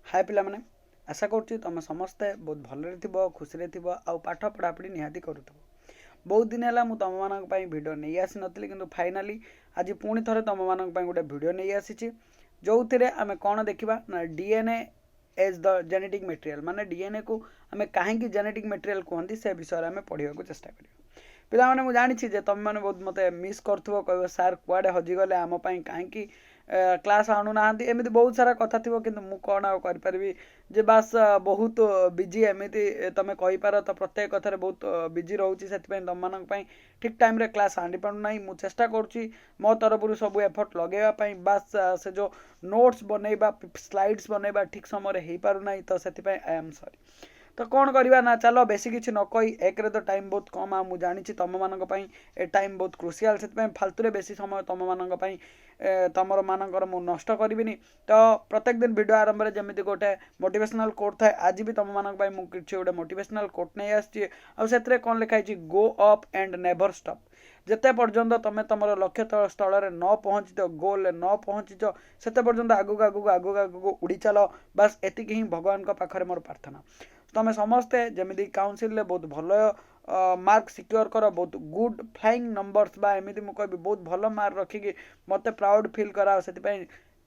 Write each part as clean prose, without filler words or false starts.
हाय पिला माने आशा करुच्ची तुम समस्ते बहुत भलरे थिबो खुशी थिबो आउ पाठ पढ़ापढ़ी निहाती करूथबो। बहुत दिन है मुझे तुम मानक भिडियो नहीं आसी नथली किंतु फाइनाली आज पुणी थे तुम मानक गोटे भिडियो नहीं आसी जो थे आम कौन देखा ना DNA as the genetic material माने डीएनए को आम कहीं जेनेटिक मटेरियल कहते से विषय में पढ़ा चेष्टा करिया। पिला माने मुझे जानी तुम मैंने बहुत मत मिस करो कह सार कुआडे हजिगले आम कहीं क्लास आणुना एमती बहुत सारा कथा थी कि कौन आपारि जे बास बहुत बिजी एमती तुम कहीपर तो प्रत्येक कथार बहुत बिजी रोचे से तुम मानक ठीक टाइम रे क्लास आनी पारना मुझे चेष्टा करुँची मो तरफ सब एफर्ट लगेवाई बास से जो नोट्स बनइबा स्लाइड्स बनइबा ठीक समय हो पारना तो से आई एम सॉरी। तो कौन करवा ना चलो बेसी किसी न कही एक तो टाइम बहुत कम आ मुझे जानी तुम मानक ए टाइम बहुत क्रुशियाल से फालतू बेसी समय तुम मानक तुम मानकर मु नष्ट करी। तो प्रत्येक दिन वीडियो आरंभ में जमी गोटे मोटिवेशनल कोट थाए आज भी तुम मानक मुझे गोटे मोटिवेशनल कोट नहीं आसे कौन लिखाई go up and never stop. जिते पर्यंत तुम तुम लक्ष्य स्थल में न पहुँच गोल न पहुँच से पर्यंत आगू आगू आगू आगू उड़ी चल बास एतिक ही भगवान पाखे मोर प्रार्थना। तुम समस्ते जमी काउनसिल बहुत भल मार्क सिक्योर कर बहुत गुड फ्लाइंग नंबर्स बा एमती मुझे बहुत भल मार्क रखिकी मत प्राउड फिल करा से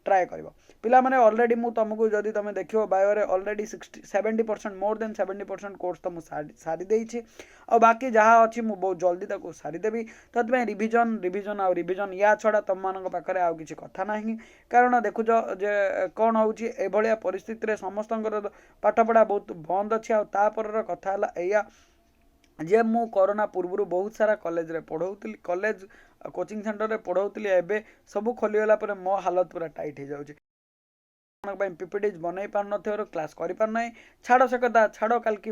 ट्राए कर पिला माने ऑलरेडी मु तुमको जदि तुम देखो बायो रे ऑलरेडी 70% मोर देन 70% कोर्स तो मुझे सारी देछि और बाकी जहाँ अच्छी मुझे बहुत जल्दी ताको सारीदेवी। तो रिविजन रिविजन आउ रिविजन या छड़ा तुम मान पाखे आउ किसी कथा ना कारण देखुच जे कौन होभलिया परिस्थिति समस्त पाठपढ़ा बहुत बंद अच्छी आपर कथा है जे मु कोरोना पूर्व बहुत सारा कॉलेज रे पढ़ाऊली कॉलेज कोचिंग सेंटर रे पढ़ाऊली एबे सब खोलीगला पर मो हालत पूरा टाइट हो जाऊँगी पीपीटी बनई पार न क्लास कर पारना छाड़ से कथा छाड़ो कल की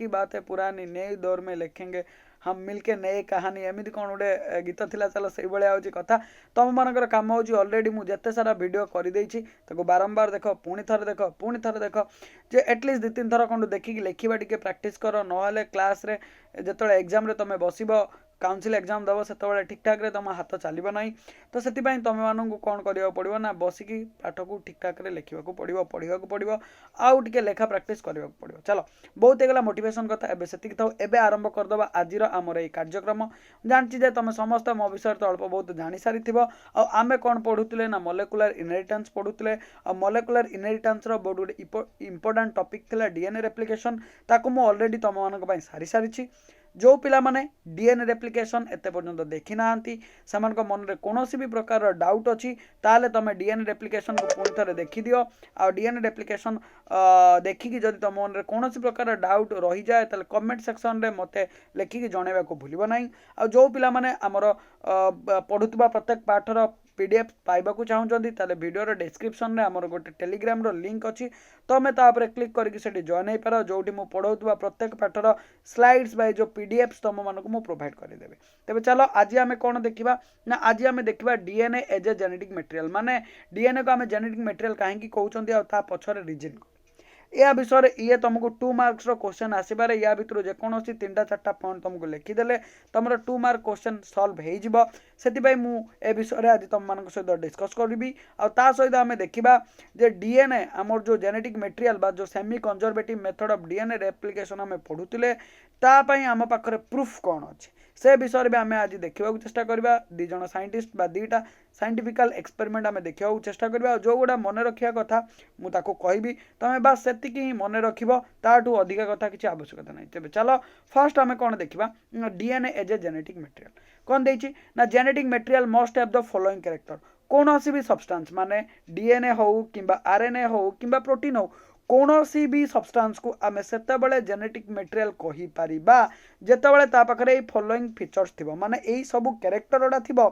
बात है पुरानी नए दौर में लिखेंगे हम मिलके नए कहानी एमती कौन गोटे गीत थिला चलो से भाई कथा तुम मानकर काम हो ऑलरेडी मुझे जिते सारा वीडियो कर बारंबार देख पुणी थे देख जे एटलिस्ट 2-3 थर कौन देखिकी लिखा टे प्राक्ट कर ना क्लास रे जो एग्जाम रे तुम बस काउनसिल एग्जाम दब से ठीक ठाक तुम हाथ चलो ना तो से तुम मानू कौन करा पड़ो ना बसिकी पाठ को ठीक ठाक लिखा पड़ो पढ़ा पड़ो आउ टे लेखा प्राक्ट करने पड़ो। चलो बहुत होगा मोटिवेशन कथा एबे से एबे आरंभ करदे आज आमर ये कार्यक्रम जानची तुम समस्त मो विषय तो अल्प बहुत जानी सारी आमे कौन पढ़ुले ना मोलेकुलर इनहेरिटेंस पढ़ुले मोलेकुलर इनहेरिटेंस बहुत गोटे इंपोर्टाट टॉपिक थिला डीएनए रेप्लिकेशन ताकू मु ऑलरेडी तुम मानक सारी सारी जो पिला माने डीएनए रेप्लिकेशन एते पर्यंत देखी ना मन में कौन भी प्रकार डाउट अच्छी ताले तुम डीएनए रेप्लिकेशन को पुणी थे देखी दियो आ डीएनए रेप्लिकेशन देखिकी जब तुम मन में कौन प्रकार डाउट रही जाए ताले कमेंट सेक्शन रे मते लिखिकी जनइबा को भूलिबो नाही। आ जो पिला माने हमर पढ़ुवा प्रत्येक पाठर पीडीएफ पाइबाकू चाहूँगी ताले वीडियो डिस्क्रिप्शन रे हमर गोटे टेलीग्राम रो लिंक अच्छी तुम तापर क्लिक करके जॉइन हो पार जोटी मु पढ़ाऊा प्रत्येक पाठर स्लाइड्स बाय जो पीडीएफ तुम मानक मु प्रोवाइड करदेवी। तेज चलो आज आम कौन देखा ना आज आम देखा DNA as a genetic material माने डीएनए को आम जेनेटिक मटेरियल कहीं कहते आ पछर रिजन या विषय ये तुमको 2 मार्क्स क्वेश्चन आसबार या भितर जेकोसी 3-4 पॉइंट तुमको लिखिदेले तुम 2 मार्क क्वेश्चन सॉल्व हो से विषय आज तुम मान सहित डिस्कस करी आ सहित आम देखा जे डीएनए आमर जो जेनेटिक मटेरियल जो semi conservative method of DNA replication आम पढ़ुले तापाई आम पाखे प्रूफ कौन अच्छे से विषय भी आम आज देखा चेष्टा करवा 2 जन साइंटिस्ट बा 2टा साइंटिफिकल एक्सपेरिमेंट आम देखा चेष्टा करवा जो गुड़ा मन रखा कथा मुझे कहि तुम बास से ही मन रख ताठू अधिक कथा किसी आवश्यकता नहीं। तेज चलो फर्स्ट आम कौन देखा DNA as a genetic material कौन देछि ना genetic material must have the following character कौन भी सब्सटेंस माने डीएनए हो कि आरएनए हो कि प्रोटीन हो कौन सी भी सब्सटेंस को आम से जेनेटिक मटेरियल कही पारिबा जेतेबेले ता पाखरे ए फॉलोइंग फीचर्स थिबो माने एई सब कैरेक्टर ओडा थिबो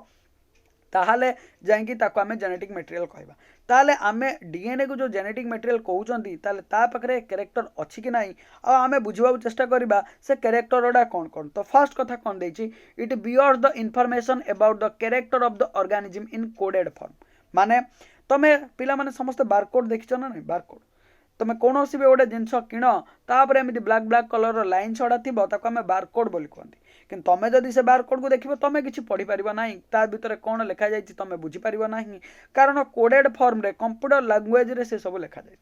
ताहले जाइंकी ताको आमे जेनेटिक मटेरियल कहबा ताले आमे डीएनए को जो जेनेटिक मटेरियल कहउचंती ताले ता पाखरे कैरेक्टर अछि कि नाही आ आमे बुझिबा चेष्टा करबा से कैरेक्टर ओडा कोन कोन। तो फर्स्ट कथा कोन देछि it bears the information about the character of the organism in coded form माने तमे पिला माने समस्त बारकोड देखिछ ना नहीं बारकोड तुम कौन भी गोटे जिनस किण तापर एमती ब्लैक ब्लैक कलर लाइन छड़ा थी आम बारकोड बोली कहते कि तुम जदि से बारकोड को देखो तुम किसी पढ़ी पार ना ता भीतर कौन लिखा जाए तुम बुझीपार ना कारण कोडेड फॉर्म रे कंप्यूटर लैंग्वेज रे से सब लिखा जाए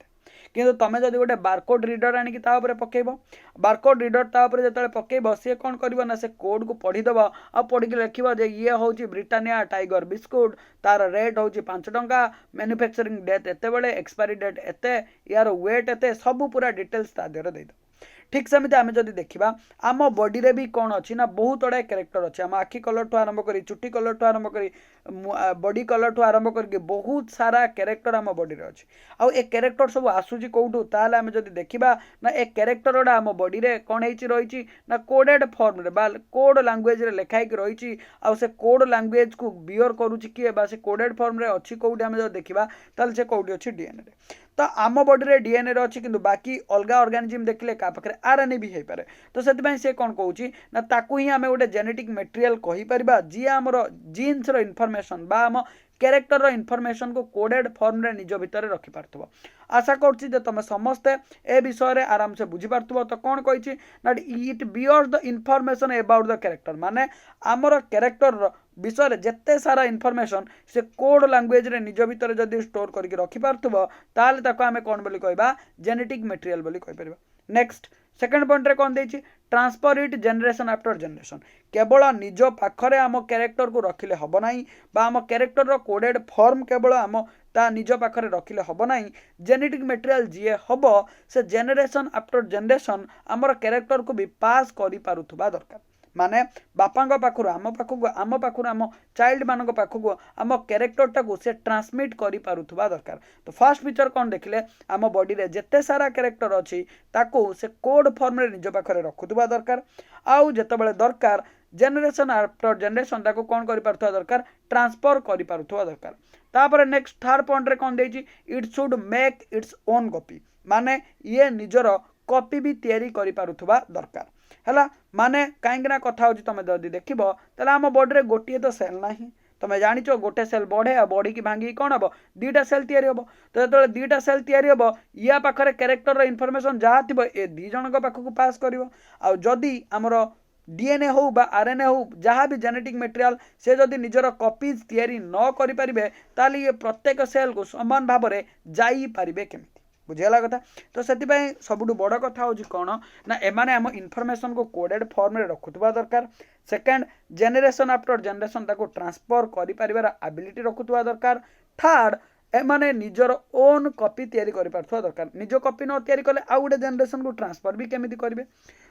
किंतु तुम जब गोटे बारकोड रिडर आणिक पकेब बारकोड रिडर तापर जो पकेब सी कौन कर ना से कोड को पढ़ीदेव आ पढ़ी लिख ये हूँ ब्रिटानिया टाइगर बिस्कुट तार रेट हूँ 5 टंका मैन्युफैक्चरिंग डेट एत बड़े एक्सपायरी डेट एत यार वेट एत सब पूरा डिटेल्स ता देहर देद ठीक सेमती आम जब देखा आम बॉडी रे भी कौन अच्छी ना बहुत गुड़ाए कैरेक्टर अच्छे आम आखि कलर ठू आरंभ कर चुटी कलर ठू आरंभ कर बॉडी कलर ठू आरंभ कर बहुत सारा कैरेक्टर आम बॉडी रे अच्छी आउ ए कैरेक्टर सब आसूची कौटू ताले आम जब देखा ना ए कैरेक्टर गुड़ा आम बॉडी रे कौन रही ना कोडेड फॉर्म रे बा कोड लैंग्वेज रे लिखाई रही आउ से कोड लैंग्वेज को बियर करुच्ची किए बा से कोडेड फॉर्म रे अच्छी कौटी आम जब देखा ताले से कौटी अच्छी डीएनए रे तो आम बॉडी रे डीएनए रे अच्छी किंतु बाकी अलग ऑर्गेनिज्म देखले का पाखरे आरएनए भी हो पारे तो से से कौन कहूँ ना ताकू ही आम गोटे जेनेटिक मटेरियल कहि परिबा जी आमर जीन्स रो इनफॉरमेशन बा आम कैरेक्टर रो इनफॉरमेशन को कोडेड फॉर्म रे निज भितर रखि पारथबो आशा करछि जे तुम समस्ते ए विषय रे आराम से बुझी पारथबो तो कौन कहिछि ना it bears the information about the character माने आमर कैरेक्टर विषय रे जत्ते सारा इनफॉरमेशन से कोड लैंग्वेज रे निज भितर जदि स्टोर करके रखि पारथबो ताले ताको आमे कौन बोली कहबा जेनेटिक मटेरियल बोली कहि परबा नेक्स्ट सेकंड पॉइंट रे कौन देछि transfer it generation after generation केवल निज पाखरे आम कैरेक्टर को रखिले हब नाही बा आम कैरेक्टर रो कोडेड फॉर्म केवल आम ता निज पाखरे रखिले हब नाही जेनेटिक मटेरियल जी हब से जनरेशन आफ्टर जनरेशन आमर कैरेक्टर को भी पास करि पारुथबा दरकार माने बापा पाखु आम चाइल्ड मान पाखु आम कैरेक्टर को से ट्रांसमिट करि पारुथबा दरकार तो फर्स्ट फीचर कौन देखले आम बॉडी रे जेते सारा कैरेक्टर अच्छी ताको से कोड फॉर्म रे निज पाखरे रखुथबा दरकार आउ जेतेबेले दरकार जनरेशन आफ्टर जनरेशन ताको कौन करि पारुथबा दरकार ट्रांसफर करि पारुथबा दरकार तापर नेक्स्ट थर्ड पॉइंट रे कौन देछि it should make its own copy माने ये निजर कॉपी भी तैयारी करि पारुथबा दरकार है माने कहीं कथा होची तुम जदि देखिबो तले आम बॉडी रे गोटे तो सेल नाही तुम जानिच गोटे सेल बढ़े आ बढ़ी की भांगी कौन हम दुईटा सेल तैयारी हम तो जो दुईटा सेल तैयारी हम या पाखरे कैरेक्टर इनफॉरमेशन जहाँ थी ए दी जन पाखक पास कर जदि आमर डीएनए हो बा आरएनए हो जहाँ भी जेनेटिक मटेरियल से जदि निजर कॉपीज तैयारी न करि परिबे ताली ये प्रत्येक सेल को समान भाव में जाई परिबे केमिति बुझेगा कथा तो से सबुठ बड़ कथा हूँ कौन ना एमाने आम इनफॉरमेशन को कोडेड फॉर्म रे रखुवा दरकार सेकेंड जेनेरेशन आफ्टर जेनेरेशन ताको ट्रांसफर करि परिबार एबिलिटी रखुवा दरकार थर्ड एमाने निजर ओन कॉपी तैयारी करि पारथुवा दरकार निज कॉपी न तैयारी कले आ गोटे जेनेरेशन को ट्रांसफर भी केमिति करिवे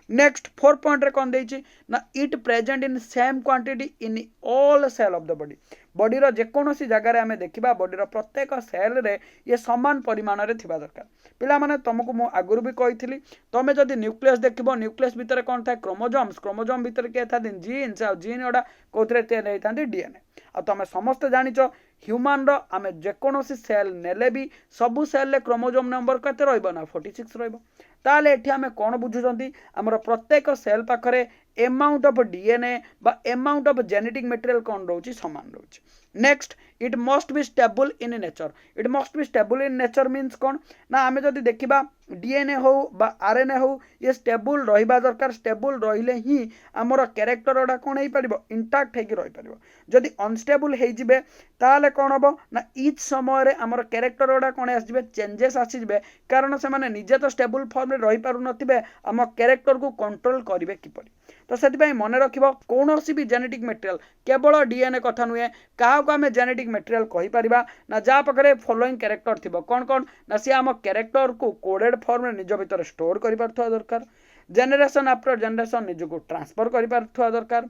नेक्स्ट 4 पॉइंट रे कौन देछि ना it present in same quantity in all cell of the body body रो जेकोनोसी जगह रे हमें देखिबा बॉडी रो प्रत्येक सेल रे ये समान परिमाण रे थिबा दरकार पिला माने तुमको मु आगुरु भी कहिथिली तमे जदि न्यूक्लियस देखिबो न्यूक्लियस भितर कोन था क्रोमोसोम्स भितर के था जीन्स आ जीन ओडा कोथरे ते नै थांदी डीएनए आ तमे समस्त जानिचो ह्यूमन रो आमे जेकोनोसी सेल नेले भी सबु सेल ले क्रोमोसोम नंबर कते रहइबो ना 46 रहइबो ताले एठी आमे कोन बुझुचंती हमर प्रत्येक सेल पाखरे अमाउंट ऑफ डीएनए बा अमाउंट ऑफ जेनेटिक मटेरियल कौन रोची समान रोची next it must be stable in nature it must be stable in nature means कौन ना आमे जदि देखिबा डीएनए हो बा आरएनए हो ये स्टेबल रहिबा दरकार स्टेबल रहिले ही हमर कैरेक्टर ओडा कोन हेई परिबो इंटैक्ट हेकी रहि परिबो जदि अनस्टेबल हेई जिबे ताले कोन हबो ना ईच समय रे हमर कैरेक्टर ओडा कोन आसीबे चेंजेस आसी जिबे कारण से माने निजे तो स्टेबल फॉर्म रे रहि पारु नथिबे हम कैरेक्टर को कंट्रोल करिवे किपरि तो से मन रखिबो कोनोसी भी जेनेटिक मटेरियल केवल डीएनए कथा नुहे क्या आम जेनेटिक मटेरियल कहि परिबा ना जा पाखरे फॉलोइंग कैरेक्टर थिबो कौन कौन ना सी आम कैरेक्टर को कोडेड फॉर्म रे निज भितर स्टोर करि पारथुवा दरकार जेनेरेशन आफ्टर जेनेरेशन निज को ट्रांसफर करि पारथुवा दरकार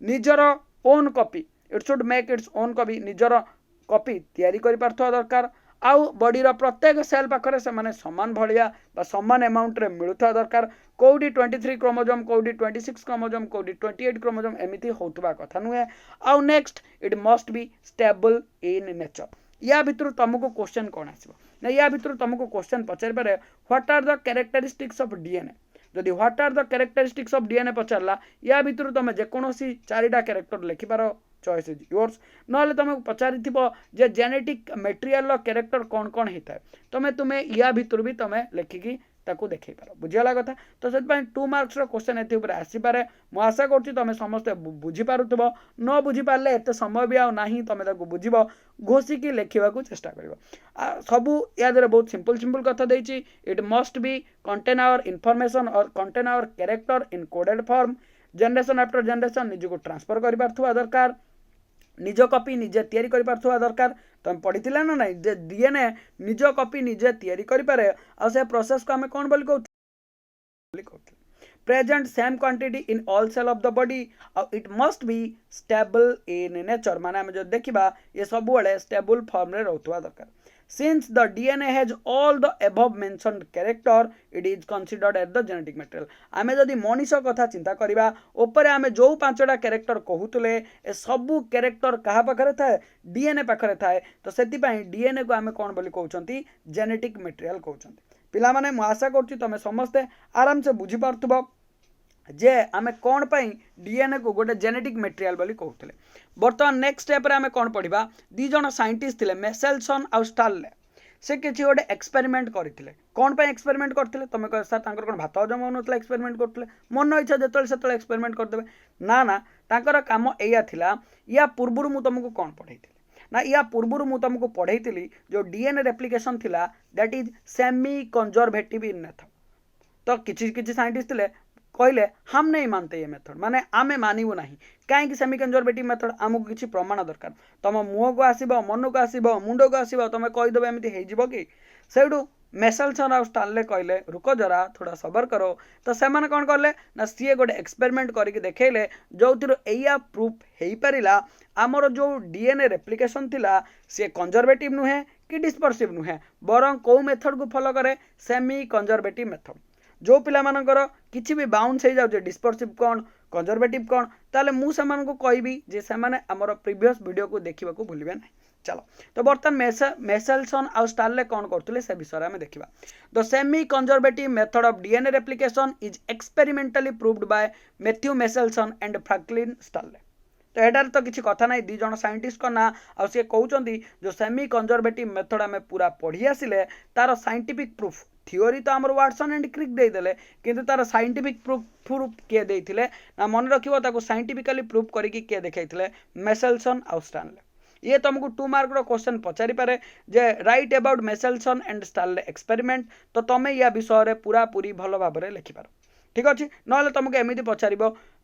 निजर own copy it should make its own copy निजर कॉपी तैयारी करि पारथुवा दरकार आउ बॉडीर प्रत्येक सेल पाखरे से माने समान भलिया बा समान अमाउंट रे मिलुथा दरकार कोडी 23 क्रोमोसोम कोडी 26 क्रोमोसोम कोडी 28 क्रोमोसोम एमिति होतबा कथा नुहे आउ next it must be stable in nature या भितर तुमको क्वेश्चन कौन आसीबो ना या भितर तुमको क्वेश्चन पचार पारे what are the characteristics of DNA जदि what are the characteristics of DNA पचारला या भितर तुम जेकोनोसी चारिटा कैरेक्टर लिखि पारो चॉइस इज योर्स नले तुमको पचारि थिबो जे जेनेटिक मटेरियल रो कैरेक्टर कौन कौन होता है तुम्हें या भितर भी तुम लिखिकी ताकू देखई पार बुझीगला कथा तो से 2 मार्क्स क्वेश्चन एथि ऊपर आसी पारे मु आशा करछि तमे समस्त बुझी पारुथबो न बुझी पारले एते समय भी आ नाही तमे ताकू बुझिबो घोषी की लेखिबा को चेष्टा करिवो सबु या दरे बहुत सिंपल कथा देछि it must be contain our information और contain our character in coded form generation after generation निज को ट्रांसफर करि पारथुवा दरकार निज कॉपी निजे तैयारी करि पारथुवा दरकार तुम पढ़ी ना ना जे डीएनए निज कॉपी निजे तैयारी करि पारे आ से प्रोसेस को हमें कोन बोली कहते present same quantity in all cell of the body और it must be stable in nature माने हम जो देखिबा ये सब बड़े स्टेबल फॉर्म रे रहथुवा दरकार since the DNA has all the above mentioned character it is considered as the genetic material आमे जदि मनीष कथा चिंता करिबा ऊपर आमे जो 5टा कैरेक्टर कहूतले ए सबु कैरेक्टर कहा पाखरे थाए डीएनए पाखरे थाए तो सेति पई डीएनए को आमे कोन बोली कहउचंती जेनेटिक मटेरियल कहउचंती पिला माने मु आशा करछि तमे समस्ते आराम से बुझी पारथुबो जे आमे कौन पाई डीएनए को गोटे जेनेटिक मटेरियल बोली कहते बर्तमान नेक्स्ट स्टेप रे आमे कौन पढ़िबा दी जण साइंटिस्ट थिले मेसेल्सन आ स्टार्ले से किछि गोटे एक्सपेरिमेंट करथिले कौन पाई एक्सपेरिमेंट करथिले तमे कह सर तांकर कोन भात हजम होनथला एक्सपेरिमेंट करथिले मन इच्छा जेतल सेतल एक्सपेरिमेंट करदेबे ना ना तांकर काम एया थिला या पूर्वरु मु तुमको कौन पढ़ैथिले ना या पूर्वरु मु तुमको पढ़ैथिली जो डीएनए रेप्लिकेशन थिला that is semi conservative in method तो किछि किछि साइंटिस्ट थिले कहले हम नहीं मानते ये मेथड माने आमे मानिबो नाही काहे कि सेमी कंजर्वेटिव मेथड आमको किछि प्रमाण दरकार तम मुह को आसीबो मन को आसीबो मुंडो को आसीबो तमे कहि देबे एमिति हेइ जिवो कि सेडू मेसेल्सन और स्टार्ले कहले रुको जरा थोड़ा सबर करो तो से माने कोन करले ना सीए गोटे एक्सपेरिमेंट करके देखेले जोतिर एया प्रूफ हेइ परिला आमर जो डीएनए रेप्लिकेशन थिला से कंजर्वेटिव नुहे कि डिस्पर्सिव नुहे बरं को मेथड को फॉलो करे सेमी कंजर्वेटिव मेथड जो पिला मानकर किछि भी बाउंस हो जाउछे डिस्पर्सिव कौन कंजर्वेटिव कौन ताले मु समान को कहबी जे से माने हमर प्रीवियस वीडियो को देखिबा को भूलिबे नै चलो तो बर्तमान मेसेल्सन आ स्टार्ले कौन करथुले से विषय में देखिबा the semi conservative method of DNA replication is experimentally proved by Matthew Meselson and Franklin Stahl तो एटार तो किसी कथा ना दी जन साइंटिस्ट का ना आ सी कहउचंती जो सेमी कंजर्वेटिव मेथड आमे पूरा पढ़ी आसिले तार साइंटिफिक प्रूफ थियोरी तो आमर वाटसन एंड क्रिक देदेले किंतु तार साइंटिफिक प्रूफ किए देइथिले ना मन रखिबो ताको साइंटिफिकली प्रूफ करिकि किए देखैथिले मेसेल्सन आ स्टार्ले ये तुमको 2 मार्क रो क्वेश्चन पचारि पारे जे write about Meselson and Stahl experiment तो तमे या विषय रे पूरा पूरी भलो भाबरे लिखि पारो ठीक अच्छे ना तुमको एमती पचार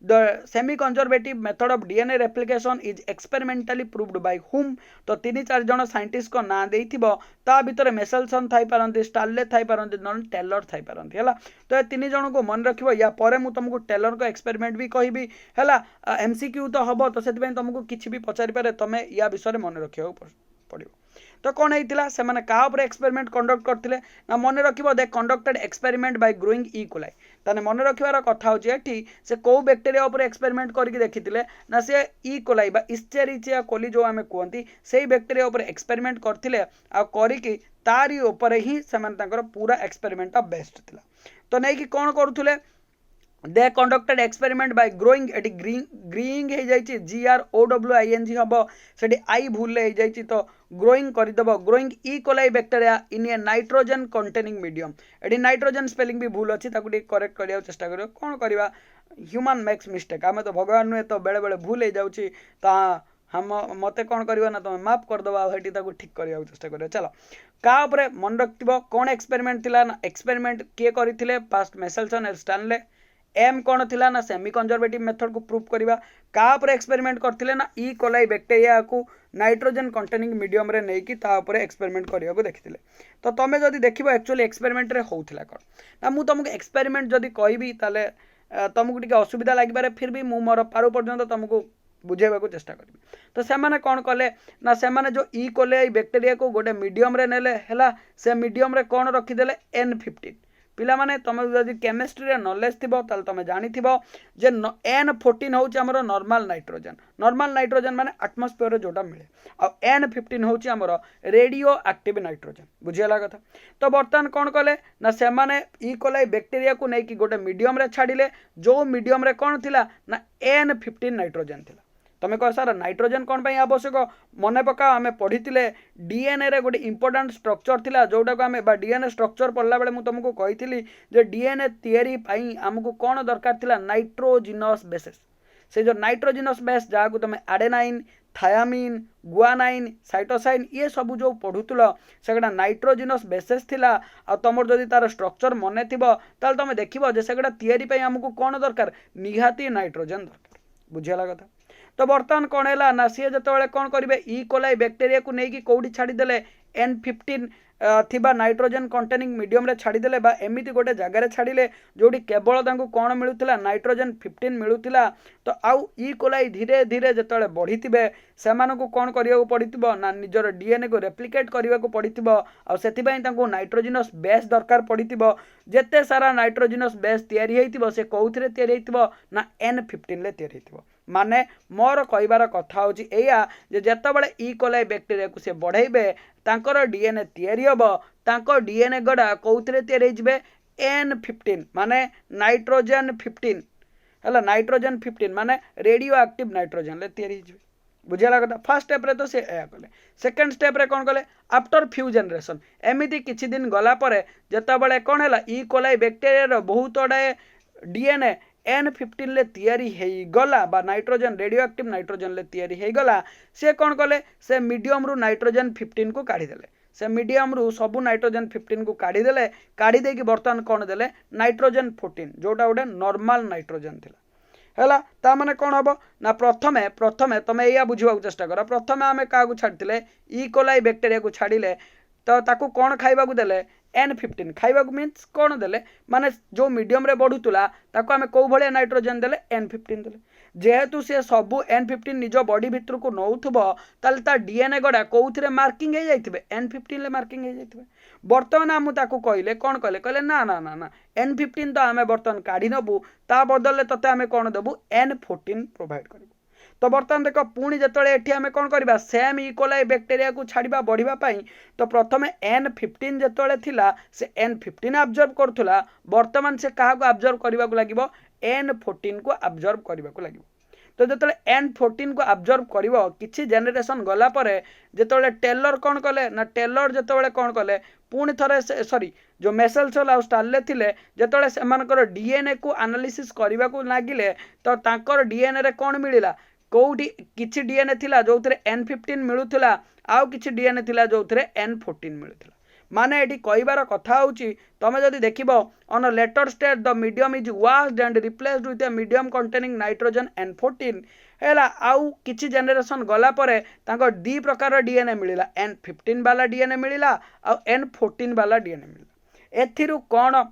the semi conservative method of DNA replication is experimentally proved by whom तो 3-4 जन साइंटिस्ट को ना देइथिबो ता भीतर मेसेल्सन थाई पारंती स्टार्ले थाई पारंती नन टेलर थाई पारंती हला तो ए 3 जन को मन रखिबो या परे मु तुमको टेलर को एक्सपेरिमेंट भी कहबी हला एमसीक्यू तो हबो तो सेति पय तुमको किछि भी पचारि पारे तमे या विषय मन रखियो पड़िबो तो कौन होता से मैंने क्या एक्सपेरिमेंट कंडक्ट करते ना मन रखिबो they conducted experiment by growing E coli ताने मन रखिबार कथा होची एठी से को बैक्टीरिया ऊपर एक्सपेरिमेंट करके देखिथिले ना से ई कोलाई बा इस्चेरिचिया कोली जो आमे कहंती सेही बैक्टीरिया ऊपर एक्सपेरिमेंट करथिले आ करिकि तारी ऊपर ही से माने तांकर पूरा एक्सपेरिमेंट बेस्ट थिला तो नै कि कोन करूथिले they conducted experiment by growing एटी ग्रीइंग हो जाइए GROWING हम से आई भूल हो जाइए तो ग्रोइंग करदेव growing E coli bacteria in a nitrogen containing medium एटी नाइट्रोजन स्पेलिंग भी भूल अच्छी करेक्ट करने चेष्टा कर कौन करवा ह्यूमन मेक्स मिस्टेक आम तो भगवान नुहे तो बेले बेले भूल हो जाऊँगी तो हम मत कौन करवा ना तुम माफ करदे हेटी ठीक करने चेष्टा कर चलो क्या मन रखिब कौन एक्सपेरिमेंट थिला ना एक्सपेरिमेंट किए करथिले फास्ट मेसेल्सन एंड स्टार्ले एम कौन थिला ना सेमी कंजर्वेटिव मेथड को प्रूफ करवा क्या एक्सपेरिमेंट करथिले ना ई कोलाई बैक्टीरिया को नाइट्रोजन कंटेनिंग मीडियम रे नहीं कि एक्सपेरिमेंट करने को देखिले तो तुम जब देखो एक्चुअली एक्सपेरिमेंट रे होउथिला कोन ना मु तुमको एक्सपेरिमेंट जदि कहबी ताले तुमको टिके असुविधा लागिबारे फिर भी मु मोर पारो पर्यंत तुमको बुझेबा को चेष्टा करी तो से माने कौन कले ना से माने जो ई कोलाई बैक्टीरिया को गोटे मीडियम रे नेले हैला से मीडियम रे कौन रखिदेले N15 पिला माने तुम जदि केमिस्ट्री रे नॉलेज थिबो ताल तुम जानिथिबो जे N14 होउची हमरो नॉर्मल नाइट्रोजन माने एटमॉस्फेयर रे जोटा मिले आ N15 होउची हमरो रेडियो एक्टिव नाइट्रोजन बुझियला कथा तो बर्तमान कौन कले ना से माने ई कोलाई बैक्टीरिया को नै कि गोटे मीडियम रे छाडिले जो मीडियम रे कौन थिला ना N15 नाइट्रोजन थिला तुम कह सर नाइट्रोजेन कौन पाई आवश्यक मन पका आम पढ़ी डीएनए रे गोटे इंपोर्टाट स्ट्रक्चर थिला जोटा को आम डीएनए स्ट्रक्चर पढ़ला बेले मुझे तुमको कही जे डीएनए तैयारी आमको कौन दरकार थिला नाइट्रोजिनस बेसेस से जो नाइट्रोजिनस बेस जहाँ को तुम आडेनाइन थायामिन गुआनाइन साइटोसाइन ये सब जो पढ़ुल से नाइट्रोजिनस बेसेस थिला आ तुम जदि तार स्ट्रक्चर मन थी ताल तुम देखो जे से तैयारी आमको कौन दरकार निहाती नाइट्रोजेन दरकार बुझीगला कथा। तो बर्तमान कौन है ना सी जो कौन करेंगे ई कोलाई बैक्टेरिया को लेकिन कौटी छाड़देले N15 थिबा नाइट्रोजेन कंटेनिंग मीडियम रे छाड़देले एमती गोटे जगार छाड़िले जोटी केवल कौन मिलूला नाइट्रोजेन 15 मिलूला। तो आउ ई कोलाई धीरे धीरे जो बढ़ी थे से कौन करिया पड़ो ना निजर डीएनए को रेप्लिकेट करने को पड़ो आउ नाइट्रोजिनस बेस दरकार पड़ो जेते सारा नाइट्रोजिनस बेस तैयारी से कौन तैयारी ना N15 तैयारी माने मोर कहबार कथा होची एया जे जेतेबेले ई कोलाई बैक्टेरिया को से बढ़ाइबे तांकर डीएनए तैयारी हबो तांको डीएनए गड़ा कौथिरे तैयारी हिजबे N15 माने नाइट्रोजन 15 हला नाइट्रोजन 15 माने रेडियो एक्टिव नाइट्रोजन ले तैयारी हिजबे बुझेला कथा। फर्स्ट स्टेप रे तो से एया कले सेकंड स्टेप रे कोन कले आफ्टर फ्यू जनरेशन एमिति किछि दिन गला परे जेतेबेले कोन हला ई कोलाई बैक्टेरिया रो बहुत अडे डीएनए N15 ले तैयारी हेई गला बा नाइट्रोजन रेडियो एक्टिव नाइट्रोजन ले तैयारी हेई गला से कौन कले से मीडियम रु नाइट्रोजन 15 को काढ़ी देले से मीडियम रु सबु नाइट्रोजन 15 को काढ़ी देले काढ़ी दे कि बर्तमान कौन देले नाइट्रोजन 14 जोटा गोटे नॉर्मल नाइट्रोजन थिला हैला ता माने कौन हबो ना प्रथमे प्रथमे तमे एया बुझिबा चेष्टा कर प्रथमे आमे का को छाड़तिले ई कोलाई बैक्टेरिया को छाड़िले तो ताकू कौन खाइबा को देले N15 खाइबा को मीन्स कौन देले माने जो मीडियम रे बढ़ुतला ताको आमे को भले नाइट्रोजन देले N15 देले जेहेतु से सबु N15 निज बॉडी भितर को नौथबो ताल ता डीएनए गडा कोउथरे मार्किंग हे जाइतबे N15 ले मार्किंग हे जाइतबे वर्तमान आमु ताको कहले कौन कहले कहले ना ना ना ना N15 तो आमे वर्तमान काढी नबु ता बदले तते आमे कौन देबु N14 प्रोवाइड करबु। तो बर्तमान देख पुणी जो ये आम कौन करवा सेम ई कोलाई बैक्टेरिया को छाड़ा बढ़ापी तो प्रथम N15 जो थिला से N15 अब्जर्व करुला बर्तमान से क्या अब्जर्व करने को लगे N14 को अब्जर्व करने को लगे। तो जो N14 को अब्जर्व कर किसी जेनेरेशन गला जो टेलर कौन कले ना टेलर जो कौन कले पुणी थे सॉरी जो मेसेल्स आ स्टार्ले थिले जो से डीएनए को एनालिसिस करने को लगिले तो तांकर डीएनए रे कौन मिला कौटी किछि डीएनए थिला जो N15 मिलूला आउ किछि डीएनए थिला जो N14 मिलूला माने एटी कहबार कथा होची तमे जदि देखिबो on a later state the medium is washed and replaced with a medium containing nitrogen N14 हैला आउ किछि जनरेशन गला परे तांको दी प्रकार डीएनए मिलिला N15 वाला डीएनए मिलिला आउ N14 वाला डीएनए मिलिला एथिरु कोन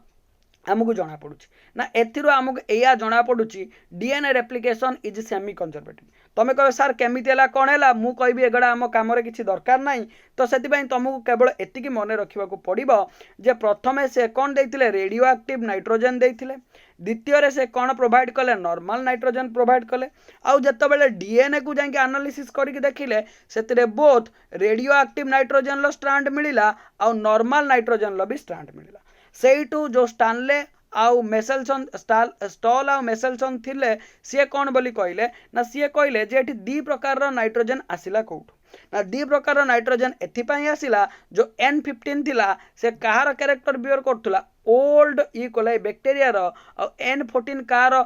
आमको जना पड़ू ना एथिरु आमको एया जना पड़ू DNA replication is semi conservative तमें कह सार केमी कौन है मु कहि एगुड़ा आम कम किसी दरकार ना तो से तुमको केवल एतिकी मन रखा पड़ो जे प्रथमे से कौन देते रेडियो एक्टिव नाइट्रोजन देते द्वितीय से कौन प्रोवाइड कले नॉर्मल नाइट्रोजन प्रोवाइड कले आउ जिते डीएनए को जाकि एनालिसिस करके देखिले से both radio active nitrogen strand मिला आउ नॉर्मल नाइट्रोजन भी स्ट्रांड मिला सेठू जो स्टानले आउ मेसेल्सन स्टॉल आउ मेसेल्सन थिले सी कौन बोली कहले ना सी कहले जे एठी दी प्रकार नाइट्रोजन आसिला कोठू ना दी प्रकार नाइट्रोजन एथिपाई आसिला जो N15 थिला से कहार कैरेक्टर बियर करथुला ओल्ड ई कोलाई बैक्टेरिया रो और N14 कार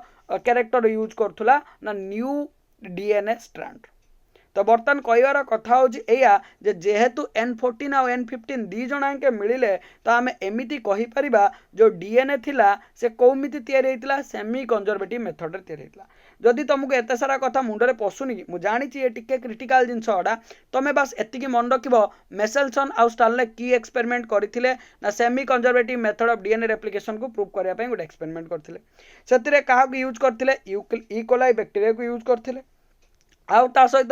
कैरेक्टर यूज करथुला ना न्यू डीएनए स्ट्रांड। तो बर्तमान कहबार कथा होची एया जे जेहेतु N14 और N15 दी जणाके मिलिले तो आम एमिति कहि परिबा जो डीएनए थिला से कौमिति तैयारी हेतिला सेमी कंजर्वेटिव मेथड रे तैयारी हेतिला। जदि तुमको एते सारा कथा मुंडरे पसुनी मु जानि छि ए टिके क्रिटिकल जिंस अडा तमे बस एतिकी मन रखिबो मेसेल्सन आउ स्टार्ले की एक्सपेरिमेंट करथिले ना semi conservative method of DNA replication को प्रूव करिया पय गुड एक्सपेरिमेंट करथिले सेतिरे काहा को यूज करथिले ई कोलाई बैक्टीरिया को यूज करथिले आउ ता सहित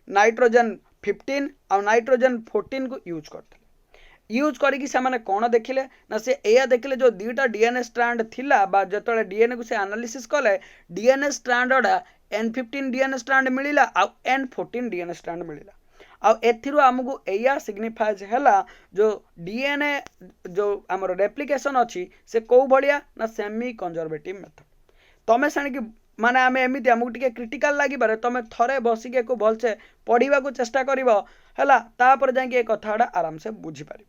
नाइट्रोजन 15 और नाइट्रोजन 14 को यूज करते यूज करी से कौन देखिले ना से एया देखिले जो दीटा डीएनए स्ट्रांड थिला बा जतले डीएनए को से एनालिसिस कले DNA strand N15 DNA strand मिलिला आ N14 डीएनए स्ट्रांड मिलिला आ एथिरो हमको एया सिग्निफाइज हैला जो डीएनए जो हमर रेप्लिकेशन अछि से को भलिया ना सेमी कंजर्वेटिव मेथड तमे साणी की माने आम एमती आमको टे क्रिटिकाल लगे तुम थे बसिक भलसे पढ़ा चेष्टा कर जाए कथा आराम से बुझीपार।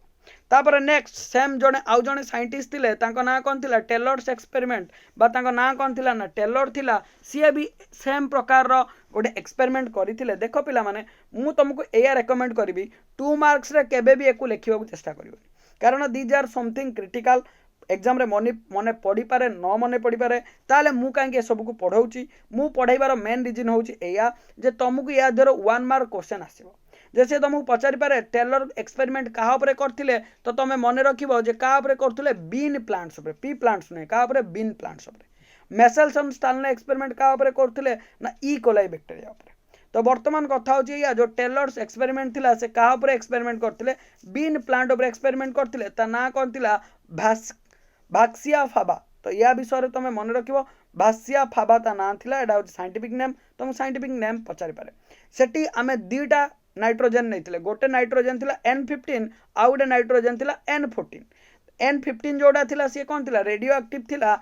तापर नेक्स्ट सेम जड़े आउ जड़े साइंटिस्ट थिले तांको ना कौन थिला टेलर्स एक्सपेरिमेंट बा तांको ना कौन थिला ना टेलर थिला। सी भी सेम प्रकार रो गोटे एक्सपेरिमेंट करथिले। देखो पिला माने मु तुमको एया रेकमेंड करबी 2 मार्क्स रे केबे भी एको लेखिबा को चेष्टा करिवो कारण these are something critical exam रे मने पढ़ी पारे न मने पढ़ी पारे ताले मु कांके सब को पढ़ाउची। मु पढ़ाइबार मेन रीजन होची एया जे तुमको या धर 1 मार्क क्वेश्चन आसीबो जैसे तुमको पचारि पारे टेलर एक्सपेरिमेंट क्या करते तो तुम मन रखिबो जे क्या करते बीन प्लांट्स पी प्लांट्स नहीं क्या bean plants Meselson Stahl experiment क्या करते ना ई कोलाई बैक्टीरिया तो वर्तमान कथा हो जो टेलर्स एक्सपेरिमेंट थिला से क्या एक्सपेरिमेंट करते बीन प्लांट उपर एक्सपेरिमेंट करते ता ना कौन थिला भाक्सिया फाबा। तो या विषय तुम मन रखिबो भास्या फाबा ता ना थिला एडा साइंटिफिक नेम तुम साइंटिफिक नेम पचारि पारे। सेठी आमे दुईटा नाइट्रोजेन नहीं गोटे नाइट्रोजेन थिला N15 आउ गोटे नाइट्रोजेन थिला N14। N15 जोड़ा थिला सी कौन थिला रेडियो एक्टिव थिला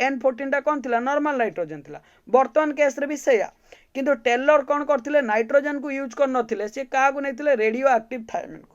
N14 टा कौन थिला नॉर्मल नाइट्रोजेन थिला। वर्तमान केस रे भी सेया किंतु टेलर कौन करथिले नाइट्रोजेन को यूज कर नथिले से का को नैथिले रेडियो एक्टिव थायमिन को।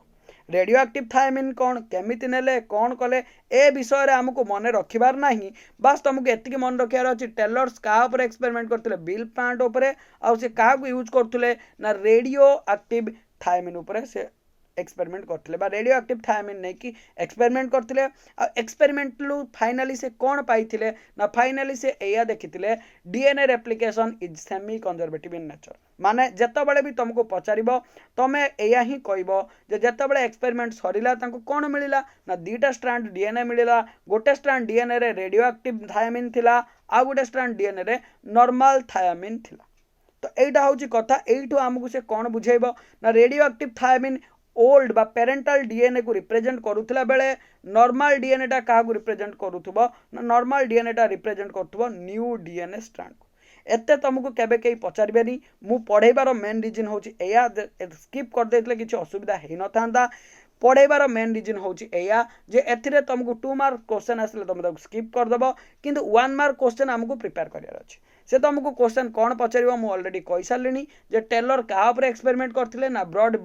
रेडियो एक्टिव थायमिन कौन केमिति नेले कौन कले ए विषय रे हमको मन रखिबार नाही। बस तुमको एतिकी मन रखियार अछि टेलर्स का ऊपर एक्सपेरिमेंट करथिले बिल प्लांट ऊपर आ से का को यूज करथिले ना रेडियो एक्टिव थायमिन ऊपर से एक्सपेरिमेंट करथिले बा रेडियो एक्टिव थायमिन नहीं कि एक्सपेरिमेंट करथिले। आ एक्सपेरिमेंट लु फाइनली से कौन पाइथिले ना फाइनली से एया देखिथिले DNA replication is semi conservative in nature. माने जेतबेले भी तुमको पचारिबो तमे एया ही कहबो जे जेतबेले एक्सपेरिमेंट सरिला तांको कोन मिलिला ना दुईटा स्ट्रैंड डीएनए मिलिला। गोटे स्ट्रैंड डीएनए रे रेडियो एक्टिव थायमिन थिला आ गोटे स्ट्रैंड डीएनए रे नॉर्मल थायमिन थिला। तो एटा होची कथा एइठो हमकु से कोन बुझाइबो ना रेडियो एक्टिव थायमिन ओल्ड बा पेरेंटल डीएनए को रिप्रेजेंट करुथला बेले नॉर्मल डीएनए टा का को रिप्रेजेंट करुथबो ना नॉर्मल डीएनए टा रिप्रेजेंट करथबो न्यू डीएनए स्ट्रैंड को। एते तुमको केबे कई पचारबेनी मु पढ़ेबार मेन रीजन होची एया स्किप कर देथले किछि असुविधा हेइ न थांदा। पढ़ेबार मेन रीजन होची एया जे एथिरे तुमको 2 मार्क क्वेश्चन आसले तुम ताको स्किप कर दबो किंतु 1 मार्क क्वेश्चन हमको प्रिपेयर करियार अछि। से तुमको क्वेश्चन कौन पचारिबो मु ऑलरेडी कहि सारलिनी जे टेलर का ऊपर एक्सपेरिमेंट करथिले ना ब्रॉड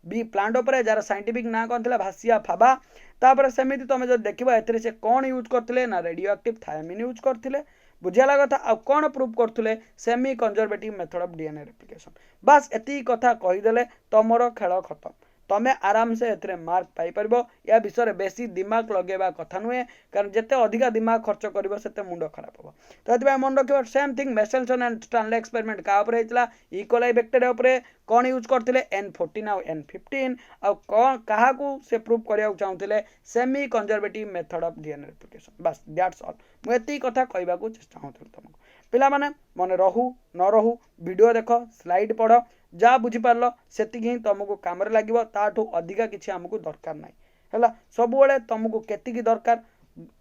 बी प्लांट उपर जार साइंटिफिक ना कौन थिला भासिया फाबा। तापर सेमिति तुम जो देखिबो एथिरे से कौन यूज करथिले ना रेडियो एक्टिव थायमिन यूज करथिले बुझियाला कथा आ कौन प्रूव करथिले semi conservative method of DNA replication. बस एती कथा कहि देले तमरो खेल खत्म तमें आराम से एथिरे मार्क पाई परबो। या विषय बेसी दिमाग लगेबा कथा नुहे कारण जिते अधिका दिमाग खर्च करबो सेते मुंड खराब हो। तो एतबे मन रखिबो same thing Meselson and Stanley experiment का ऊपर हेतला ई कोलाई बैक्टीरिया ऊपर कौन यूज करथिले N14 आ N15 आ कौन काहा को से प्रूव करिया चाहूतिले semi conservative method of DNA replication. बस दैट्स ऑल मु एती कथा कहबा को चेष्टा होतल तुमको पिला माने मन रहू न रहू वीडियो देखो स्लाइड पढ़ो जा बुझी पारलो सेतिक ही तुमको काम रे लागिवो ताठू अधिका किछि हमको दरकार नाही हैला। सब बेले तुमको केतिकी दरकार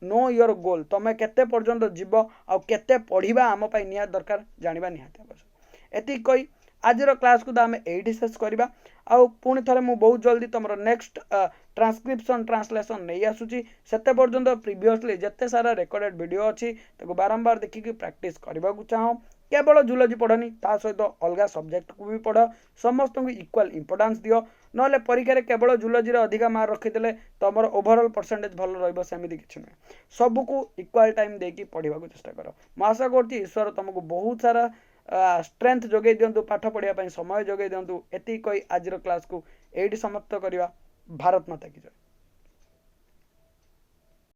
नो योर गोल तुम केते पर्यंत जीव आ केते पढ़िबा आम पई निया दरकार जानिबा निहाती आवश्यक। एति कई आजर क्लास को आम एठी शेष करबा आ पुणी थरे मु बहुत जल्दी तुमरो नेक्स्ट ट्रांसक्रिप्शन ट्रांसलेशन नहीं आसुची सेते पर्यंत प्रीवियसली जत्ते सारा रेकॉर्डेड वीडियो अछि ताको बारंबार देखिकी प्रैक्टिस करबा को चाहो। केवल जूलॉजी पढ़नी ता सहित अलग सब्जेक्ट को भी पढ़ समस्त को इक्वाल इंपोर्टेंस दियो नले परीक्षा केवल जूलॉजी रे अधिका मार्क रखिदेले तुमर ओवरऑल परसेंटेज भल रहइबो सेमिति किछि नै सब को इक्वाल टाइम देकी पढ़िबा को चेष्टा करो। मैं आशा करती ईश्वर तुमको बहुत सारा स्ट्रेंथ जोगे दियंतु पाठ पढ़िया पई समय जोगे दियंतु एति कोई आजर क्लास को एडी समाप्त करिवा। भारत माता की जय।